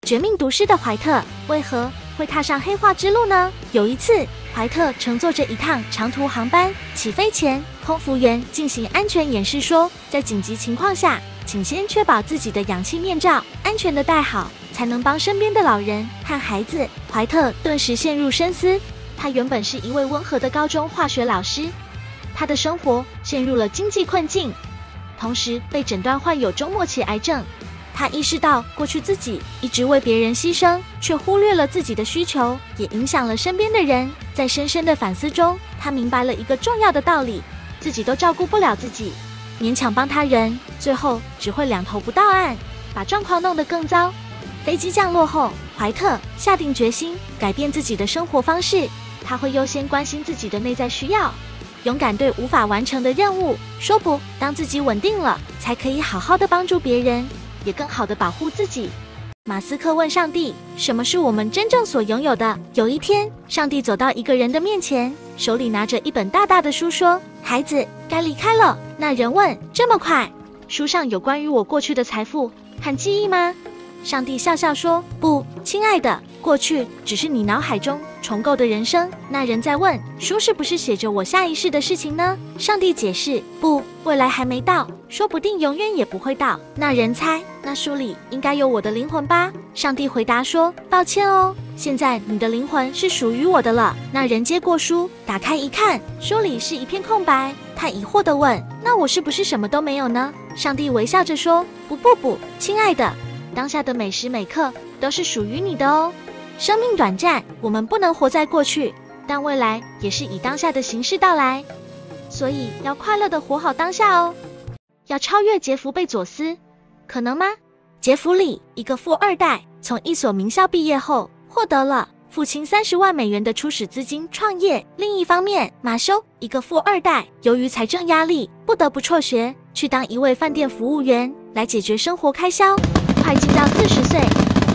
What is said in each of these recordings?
绝命毒师的怀特为何会踏上黑化之路呢？有一次，怀特乘坐着一趟长途航班，起飞前，空服员进行安全演示说，在紧急情况下，请先确保自己的氧气面罩安全地戴好，才能帮身边的老人和孩子。怀特顿时陷入深思。他原本是一位温和的高中化学老师，他的生活陷入了经济困境，同时被诊断患有中末期癌症。他意识到过去自己一直为别人牺牲，却忽略了自己的需求，也影响了身边的人。在深深的反思中，他明白了一个重要的道理：自己都照顾不了自己，勉强帮他人，最后只会两头不到岸，把状况弄得更糟。飞机降落后，怀特下定决心改变自己的生活方式。他会优先关心自己的内在需要，勇敢对无法完成的任务说不。当自己稳定了，才可以好好的帮助别人，也更好的保护自己。马斯克问上帝：什么是我们真正所拥有的？有一天，上帝走到一个人的面前，手里拿着一本大大的书，说：孩子，该离开了。那人问：这么快？书上有关于我过去的财富和记忆吗？上帝笑笑说：不，亲爱的，过去只是你脑海中重构的人生。那人在问：书是不是写着我下一世的事情呢？上帝解释：不，未来还没到，说不定永远也不会到。那人猜：那书里应该有我的灵魂吧？上帝回答说：抱歉哦，现在你的灵魂是属于我的了。那人接过书，打开一看，书里是一片空白。他疑惑地问：那我是不是什么都没有呢？上帝微笑着说：不，亲爱的，当下的每时每刻都是属于你的哦。生命短暂，我们不能活在过去，但未来也是以当下的形式到来，所以要快乐地活好当下哦。要超越杰弗·贝佐斯，可能吗？杰弗里，一个富二代，从一所名校毕业后，获得了父亲30万美元的初始资金创业。另一方面，马修，一个富二代，由于财政压力，不得不辍学，去当一位饭店服务员，来解决生活开销。快进到40岁，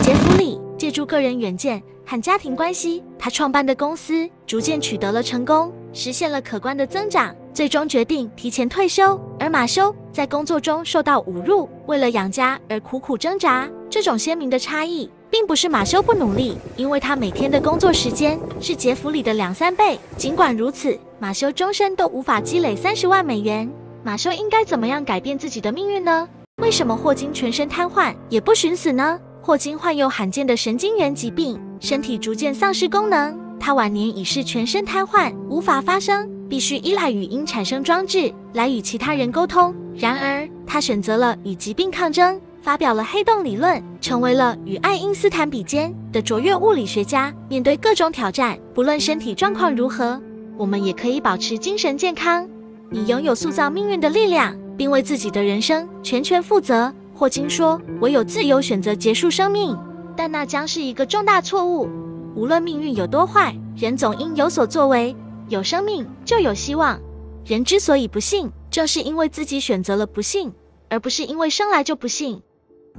杰弗里借助个人远见和家庭关系，他创办的公司逐渐取得了成功，实现了可观的增长，最终决定提前退休。而马修在工作中受到侮辱，为了养家而苦苦挣扎。这种鲜明的差异，并不是马修不努力，因为他每天的工作时间是杰弗里的2-3倍。尽管如此，马修终身都无法积累30万美元。马修应该怎么样改变自己的命运呢？为什么霍金全身瘫痪也不寻死呢？霍金患有罕见的神经元疾病，身体逐渐丧失功能。他晚年已是全身瘫痪，无法发声，必须依赖语音产生装置来与其他人沟通。然而，他选择了与疾病抗争，发表了黑洞理论，成为了与爱因斯坦比肩的卓越物理学家。面对各种挑战，不论身体状况如何，我们也可以保持精神健康。你拥有塑造命运的力量，并为自己的人生全权负责。霍金说：唯有自由选择结束生命，但那将是一个重大错误。无论命运有多坏，人总应有所作为。有生命就有希望。人之所以不幸，正是因为自己选择了不幸，而不是因为生来就不幸。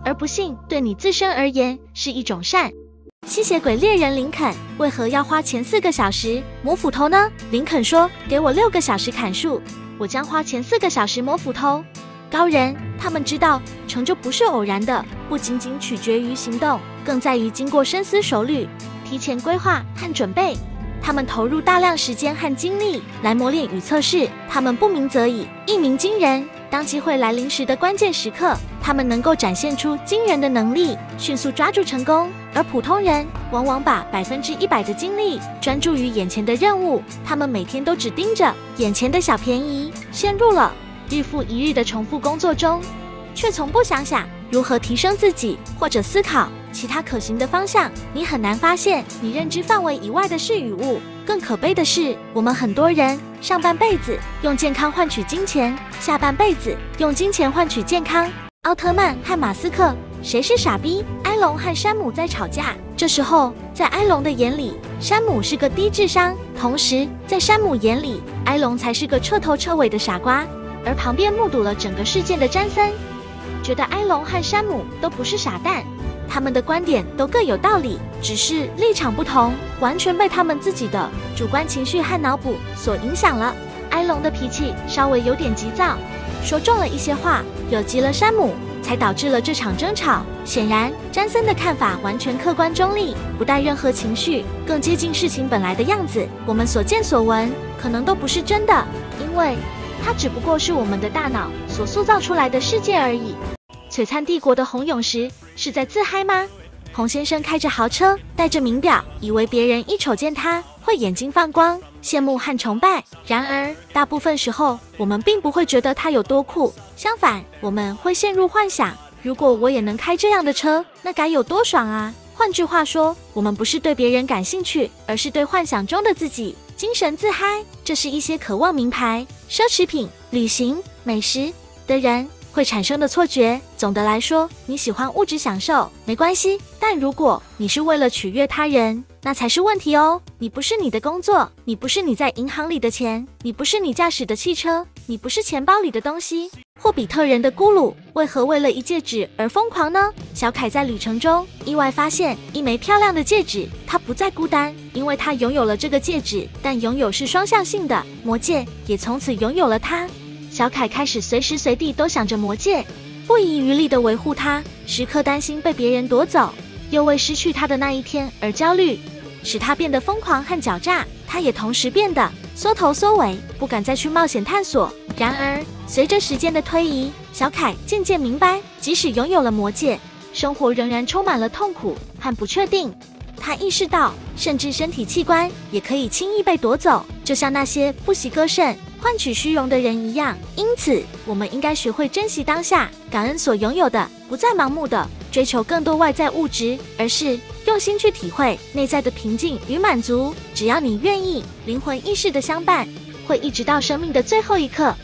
而不幸对你自身而言是一种善。吸血鬼猎人林肯为何要花前4个小时磨斧头呢？林肯说：给我6个小时砍树，我将花前4个小时磨斧头。高人，他们知道成就不是偶然的，不仅仅取决于行动，更在于经过深思熟虑、提前规划和准备。他们投入大量时间和精力来磨练与测试，他们不鸣则已，一鸣惊人。当机会来临时的关键时刻，他们能够展现出惊人的能力，迅速抓住成功。而普通人往往把100%的精力专注于眼前的任务，他们每天都只盯着眼前的小便宜，陷入了日复一日的重复工作中，却从不想想如何提升自己，或者思考其他可行的方向。你很难发现你认知范围以外的事与物。更可悲的是，我们很多人上半辈子用健康换取金钱，下半辈子用金钱换取健康。奥特曼和马斯克，谁是傻逼？埃隆和山姆在吵架，这时候在埃隆的眼里，山姆是个低智商，同时在山姆眼里，埃隆才是个彻头彻尾的傻瓜。而旁边目睹了整个事件的詹森，觉得埃隆和山姆都不是傻蛋，他们的观点都各有道理，只是立场不同，完全被他们自己的主观情绪和脑补所影响了。埃隆的脾气稍微有点急躁，说重了一些话，惹急了山姆。才导致了这场争吵。显然，詹森的看法完全客观中立，不带任何情绪，更接近事情本来的样子。我们所见所闻，可能都不是真的，因为它只不过是我们的大脑所塑造出来的世界而已。璀璨帝国的红勇士是在自嗨吗？洪先生开着豪车，戴着名表，以为别人一瞅见他会眼睛放光，羡慕和崇拜。然而，大部分时候我们并不会觉得他有多酷，相反，我们会陷入幻想：如果我也能开这样的车，那该有多爽啊！换句话说，我们不是对别人感兴趣，而是对幻想中的自己精神自嗨。这是一些渴望名牌、奢侈品、旅行、美食的人会产生的错觉。总的来说，你喜欢物质享受没关系，但如果你是为了取悦他人，那才是问题哦。你不是你的工作，你不是你在银行里的钱，你不是你驾驶的汽车，你不是钱包里的东西。霍比特人的咕噜为何为了一戒指而疯狂呢？小凯在旅程中意外发现一枚漂亮的戒指，他不再孤单，因为他拥有了这个戒指。但拥有是双向性的，魔戒也从此拥有了他。小凯开始随时随地都想着魔戒，不遗余力地维护它，时刻担心被别人夺走，又为失去它的那一天而焦虑，使他变得疯狂和狡诈。他也同时变得缩头缩尾，不敢再去冒险探索。然而，随着时间的推移，小凯渐渐明白，即使拥有了魔戒，生活仍然充满了痛苦和不确定。他意识到，甚至身体器官也可以轻易被夺走，就像那些不惜割肾换取虚荣的人一样。因此，我们应该学会珍惜当下，感恩所拥有的，不再盲目的追求更多外在物质，而是用心去体会内在的平静与满足。只要你愿意，灵魂意识的相伴会一直到生命的最后一刻。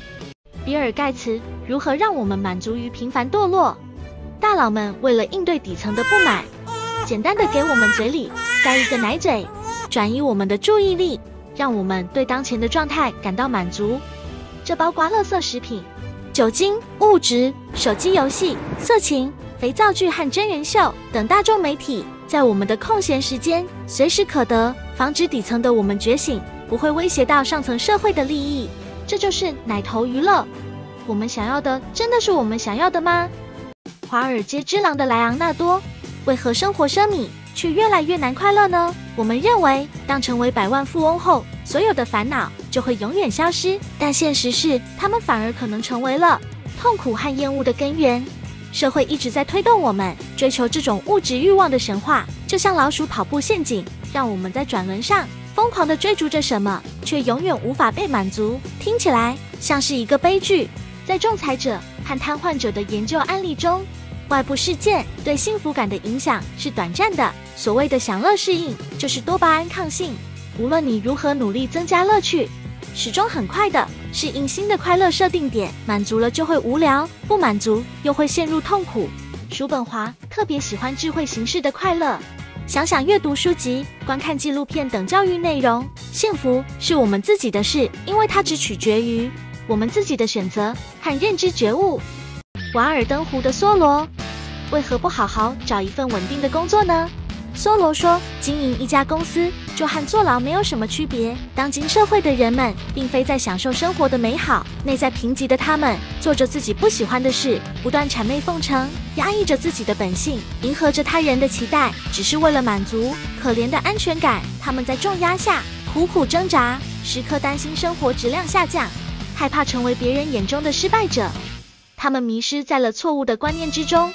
比尔·盖茨如何让我们满足于平凡堕落？大佬们为了应对底层的不满，简单的给我们嘴里塞一个奶嘴，转移我们的注意力，让我们对当前的状态感到满足。这包括垃圾食品、酒精、物质、手机游戏、色情、肥皂剧和真人秀等大众媒体，在我们的空闲时间随时可得，防止底层的我们觉醒，不会威胁到上层社会的利益。这就是奶头娱乐。我们想要的真的是我们想要的吗？华尔街之狼的莱昂纳多为何生活奢靡却越来越难快乐呢？我们认为，当成为百万富翁后，所有的烦恼就会永远消失，但现实是，他们反而可能成为了痛苦和厌恶的根源。社会一直在推动我们追求这种物质欲望的神话，就像老鼠跑步陷阱，让我们在转轮上疯狂地追逐着什么，却永远无法被满足。听起来像是一个悲剧。在仲裁者和瘫痪者的研究案例中，外部事件对幸福感的影响是短暂的。所谓的享乐适应，就是多巴胺抗性。无论你如何努力增加乐趣，始终很快的适应新的快乐设定点，满足了就会无聊，不满足又会陷入痛苦。叔本华特别喜欢智慧形式的快乐。想想阅读书籍、观看纪录片等教育内容，幸福是我们自己的事，因为它只取决于我们自己的选择和认知觉悟。瓦尔登湖的梭罗为何不好好找一份稳定的工作呢？梭罗说，经营一家公司就和坐牢没有什么区别。当今社会的人们并非在享受生活的美好，内在贫瘠的他们做着自己不喜欢的事，不断谄媚奉承，压抑着自己的本性，迎合着他人的期待，只是为了满足可怜的安全感。他们在重压下苦苦挣扎，时刻担心生活质量下降，害怕成为别人眼中的失败者。他们迷失在了错误的观念之中，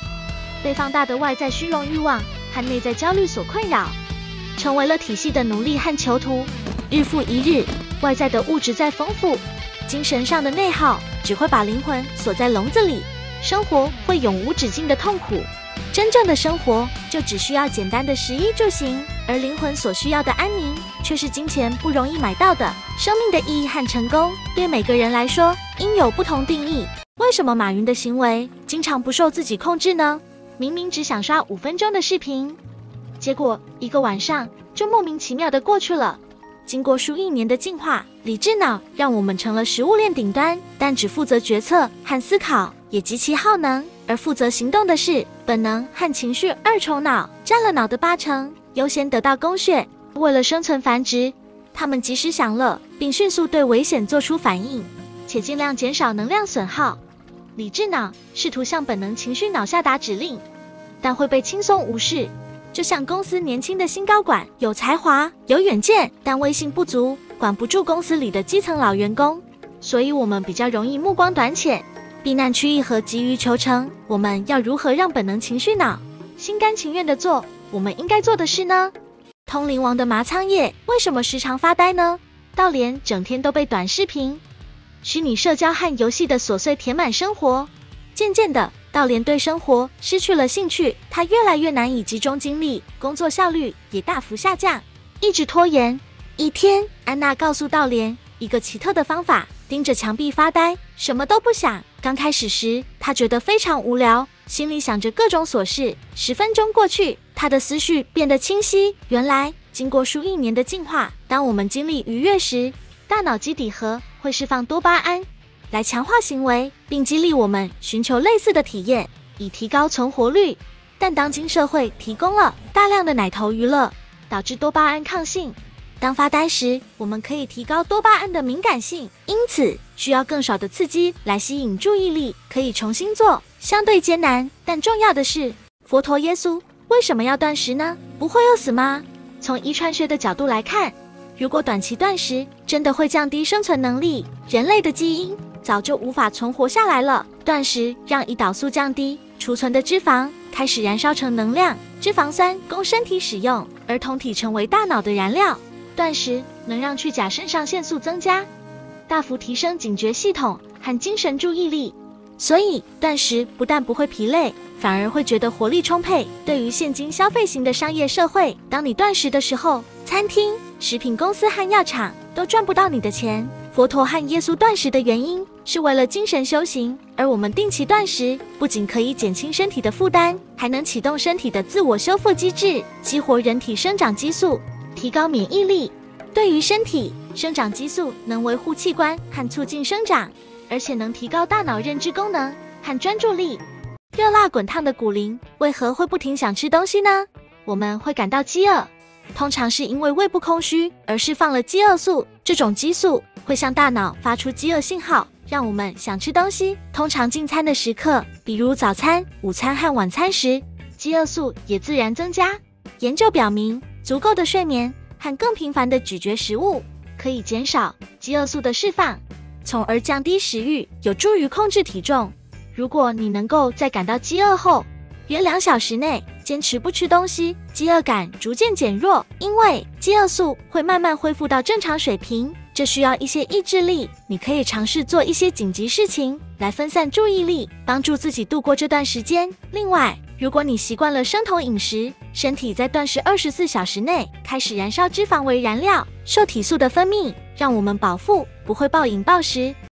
被放大的外在虚荣欲望和内在焦虑所困扰，成为了体系的奴隶和囚徒。日复一日，外在的物质再丰富，精神上的内耗只会把灵魂锁在笼子里，生活会永无止境的痛苦。真正的生活就只需要简单的食衣住行，而灵魂所需要的安宁，却是金钱不容易买到的。生命的意义和成功，对每个人来说应有不同定义。为什么马云的行为经常不受自己控制呢？明明只想刷5分钟的视频，结果一个晚上就莫名其妙的过去了。经过数亿年的进化，理智脑让我们成了食物链顶端，但只负责决策和思考，也极其耗能。而负责行动的是本能和情绪二重脑，占了脑的80%，优先得到供血。为了生存繁殖，他们及时享乐，并迅速对危险做出反应，且尽量减少能量损耗。理智脑试图向本能情绪脑下达指令，但会被轻松无视。就像公司年轻的新高管，有才华、有远见，但威信不足，管不住公司里的基层老员工，所以我们比较容易目光短浅，避难趋易和急于求成。我们要如何让本能情绪脑心甘情愿地做我们应该做的事呢？通灵王的麻仓叶为什么时常发呆呢？道莲整天都被短视频、虚拟社交和游戏的琐碎填满生活，渐渐的，道莲对生活失去了兴趣，他越来越难以集中精力，工作效率也大幅下降，一直拖延。一天，安娜告诉道莲一个奇特的方法，盯着墙壁发呆，什么都不想。刚开始时，他觉得非常无聊，心里想着各种琐事。10分钟过去，他的思绪变得清晰。原来，经过数亿年的进化，当我们精力愉悦时，大脑基底核会释放多巴胺，来强化行为，并激励我们寻求类似的体验，以提高存活率。但当今社会提供了大量的奶头娱乐，导致多巴胺抗性。当发呆时，我们可以提高多巴胺的敏感性，因此需要更少的刺激来吸引注意力。可以重新做，相对艰难，但重要的是，佛陀耶稣为什么要断食呢？不会饿死吗？从遗传学的角度来看，如果短期断食真的会降低生存能力，人类的基因早就无法存活下来了。断食让胰岛素降低，储存的脂肪开始燃烧成能量，脂肪酸供身体使用，而酮体成为大脑的燃料。断食能让去甲肾上腺素增加，大幅提升警觉系统和精神注意力。所以断食不但不会疲累，反而会觉得活力充沛。对于现今消费型的商业社会，当你断食的时候，餐厅、食品公司和药厂都赚不到你的钱。佛陀和耶稣断食的原因是为了精神修行，而我们定期断食不仅可以减轻身体的负担，还能启动身体的自我修复机制，激活人体生长激素，提高免疫力。对于身体，生长激素能维护器官和促进生长，而且能提高大脑认知功能和专注力。热辣滚烫的骨龄为何会不停想吃东西呢？我们会感到饥饿，通常是因为胃部空虚而释放了饥饿素，这种激素会向大脑发出饥饿信号，让我们想吃东西。通常进餐的时刻，比如早餐、午餐和晚餐时，饥饿素也自然增加。研究表明，足够的睡眠和更频繁的咀嚼食物可以减少饥饿素的释放，从而降低食欲，有助于控制体重。如果你能够在感到饥饿后约2小时内坚持不吃东西，饥饿感逐渐减弱，因为饥饿素会慢慢恢复到正常水平。这需要一些意志力，你可以尝试做一些紧急事情来分散注意力，帮助自己度过这段时间。另外，如果你习惯了生酮饮食，身体在断食24小时内开始燃烧脂肪为燃料，瘦体素的分泌让我们饱腹，不会暴饮暴食。